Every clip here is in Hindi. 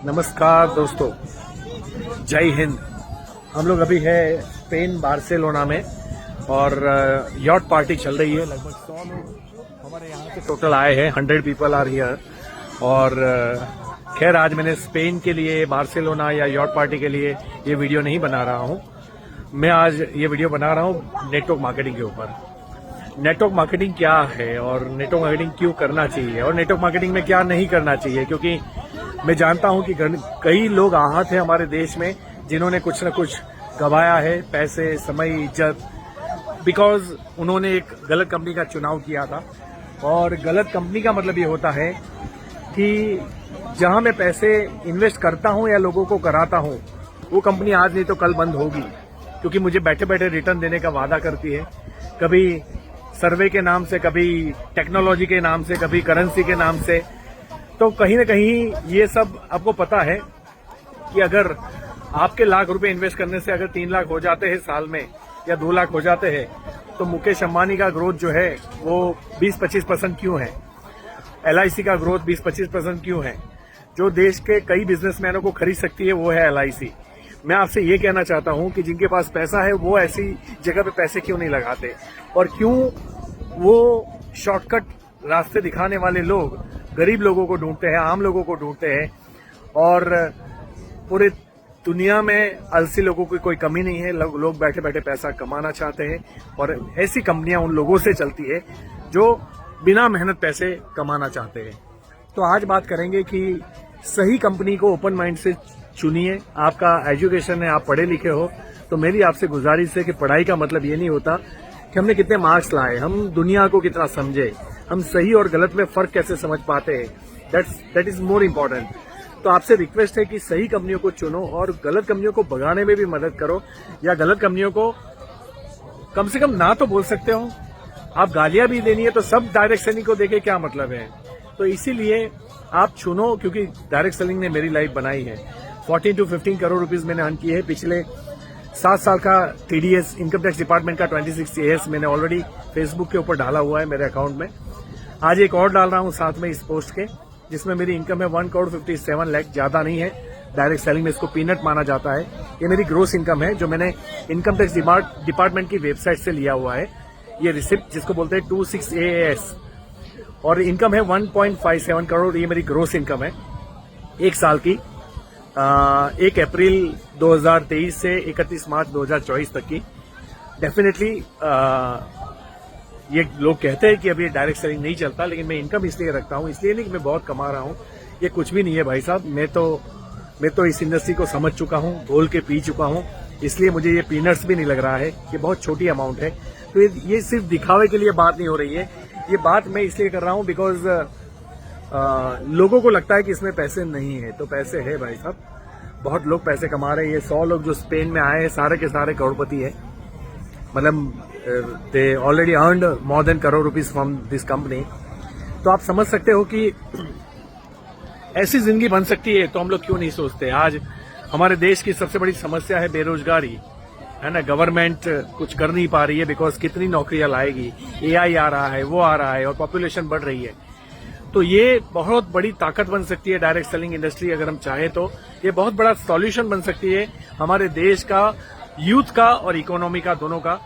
नमस्कार दोस्तों, जय हिंद। हम लोग अभी है स्पेन बार्सिलोना में और यॉट पार्टी चल रही है। लगभग 100 लोग हमारे यहाँ से टोटल आए हैं। 100 पीपल आर हियर। और खैर आज मैंने स्पेन के लिए बार्सिलोना या यॉट पार्टी के लिए ये वीडियो नहीं बना रहा हूँ। मैं आज ये वीडियो बना रहा हूँ नेटवर्क मार्केटिंग के ऊपर। नेटवर्क मार्केटिंग क्या है और नेटवर्क मार्केटिंग क्यों करना चाहिए और नेटवर्क मार्केटिंग में क्या नहीं करना चाहिए, क्योंकि मैं जानता हूं कि कई लोग आहत हैं हमारे देश में जिन्होंने कुछ न कुछ गंवाया है, पैसे, समय, इज्जत, बिकॉज उन्होंने एक गलत कंपनी का चुनाव किया था। और गलत कंपनी का मतलब ये होता है कि जहां मैं पैसे इन्वेस्ट करता हूं या लोगों को कराता हूं, वो कंपनी आज नहीं तो कल बंद होगी, क्योंकि मुझे बैठे बैठे रिटर्न देने का वादा करती है। कभी सर्वे के नाम से, कभी टेक्नोलॉजी के नाम से, कभी करेंसी के नाम से। तो कहीं न कहीं ये सब आपको पता है कि अगर आपके लाख रुपए इन्वेस्ट करने से अगर 3 लाख हो जाते हैं साल में या 2 लाख हो जाते हैं, तो मुकेश अंबानी का ग्रोथ जो है वो 20-25% क्यों है? LIC का ग्रोथ 20-25% क्यों है? जो देश के कई बिजनेसमैनों को खरीद सकती है वो है LIC। मैं आपसे ये कहना चाहता हूं कि जिनके पास पैसा है वो ऐसी जगह पे पैसे क्यों नहीं लगाते, और क्यों वो शॉर्टकट रास्ते दिखाने वाले लोग गरीब लोगों को ढूंढते हैं, आम लोगों को ढूंढते हैं। और पूरे दुनिया में आलसी लोगों की कोई कमी नहीं है। लोग बैठे बैठे पैसा कमाना चाहते हैं और ऐसी कंपनियां उन लोगों से चलती है जो बिना मेहनत पैसे कमाना चाहते हैं। तो आज बात करेंगे कि सही कंपनी को ओपन माइंड से चुनिए। आपका एजुकेशन है, आप पढ़े लिखे हो, तो मेरी आपसे गुजारिश है कि पढ़ाई का मतलब ये नहीं होता कि हमने कितने मार्क्स लाए, हम दुनिया को कितना समझे, हम सही और गलत में फर्क कैसे समझ पाते हैं। That is more important. तो आपसे रिक्वेस्ट है कि सही कंपनियों को चुनो और गलत कंपनियों को भगाने में भी मदद करो, या गलत कंपनियों को कम से कम ना तो बोल सकते हो। आप गालियां भी देनी है तो सब डायरेक्ट सेलिंग को देके क्या मतलब है? तो इसीलिए आप चुनो, क्योंकि डायरेक्ट सेलिंग ने मेरी लाइफ बनाई है। 14 to 15 करोड़ रुपीस मैंने अर्न किए हैं। पिछले 7 साल का TDS इनकम टैक्स डिपार्टमेंट का 26 AS मैंने ऑलरेडी फेसबुक के ऊपर डाला हुआ है मेरे अकाउंट में। आज एक और डाल रहा हूं साथ में इस पोस्ट के, जिसमें मेरी इनकम है 1,57 लाख। ज्यादा नहीं है, डायरेक्ट सेलिंग में इसको पीनट माना जाता है। ये मेरी ग्रोस इनकम है जो मैंने इनकम टैक्स डिपार्टमेंट की वेबसाइट से लिया हुआ है। ये रिसिप्ट जिसको बोलते हैं 26 AS, और इनकम है 1.57 करोड़। ये मेरी ग्रोस इनकम है एक साल की, 1 अप्रैल 2023 से 31 मार्च 2024 तक की। डेफिनेटली ये लोग कहते हैं कि अभी डायरेक्ट सेलिंग नहीं चलता, लेकिन मैं इनकम इसलिए रखता हूं, इसलिए नहीं कि मैं बहुत कमा रहा हूं। ये कुछ भी नहीं है भाई साहब। मैं तो इस इंडस्ट्री को समझ चुका हूं, घोल के पी चुका हूं, इसलिए मुझे ये पीनट्स भी नहीं लग रहा है। ये बहुत छोटी अमाउंट है। तो ये सिर्फ दिखावे के लिए बात नहीं हो रही है। ये बात मैं इसलिए कर रहा हूं बिकॉज लोगों को लगता है कि इसमें पैसे नहीं है, तो पैसे है भाई साहब। बहुत लोग पैसे कमा रहे हैं। ये 100 लोग जो स्पेन में आए हैं सारे के सारे करोड़पति है। मतलब they already earned more than crore rupees from this company. तो आप समझ सकते हो कि ऐसी जिंदगी बन सकती है, तो हम लोग क्यों नहीं सोचते। आज हमारे देश की सबसे बड़ी समस्या है बेरोजगारी, है ना। गवर्नमेंट कुछ कर नहीं पा रही है बिकॉज कितनी नौकरियां लाएगी, AI आ रहा है, वो आ रहा है, और पॉपुलेशन बढ़ रही है। तो ये बहुत बड़ी ताकत बन सकती है डायरेक्ट सेलिंग इंडस्ट्री, अगर हम चाहें तो। ये बहुत बड़ा सॉल्यूशन बन सकती है हमारे देश का, यूथ का और इकोनॉमी का, दोनों का।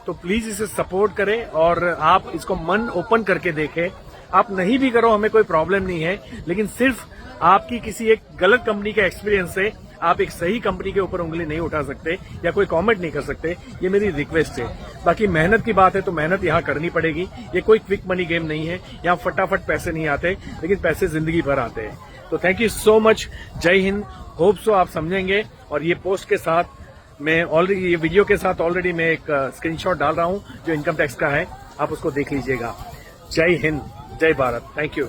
तो प्लीज इसे सपोर्ट करें और आप इसको मन ओपन करके देखें। आप नहीं भी करो, हमें कोई प्रॉब्लम नहीं है, लेकिन सिर्फ आपकी किसी एक गलत कंपनी के एक्सपीरियंस से आप एक सही कंपनी के ऊपर उंगली नहीं उठा सकते या कोई कमेंट नहीं कर सकते। ये मेरी रिक्वेस्ट है। बाकी मेहनत की बात है तो मेहनत यहाँ करनी पड़ेगी। ये कोई क्विक मनी गेम नहीं है, यहाँ फटाफट पैसे नहीं आते, लेकिन पैसे जिंदगी भर आते हैं। तो थैंक यू सो मच। जय हिंद। होप सो आप समझेंगे। और ये पोस्ट के साथ मैं ऑलरेडी, ये वीडियो के साथ ऑलरेडी मैं एक स्क्रीनशॉट डाल रहा हूँ जो इनकम टैक्स का है, आप उसको देख लीजिएगा। जय हिंद, जय भारत। Thank you.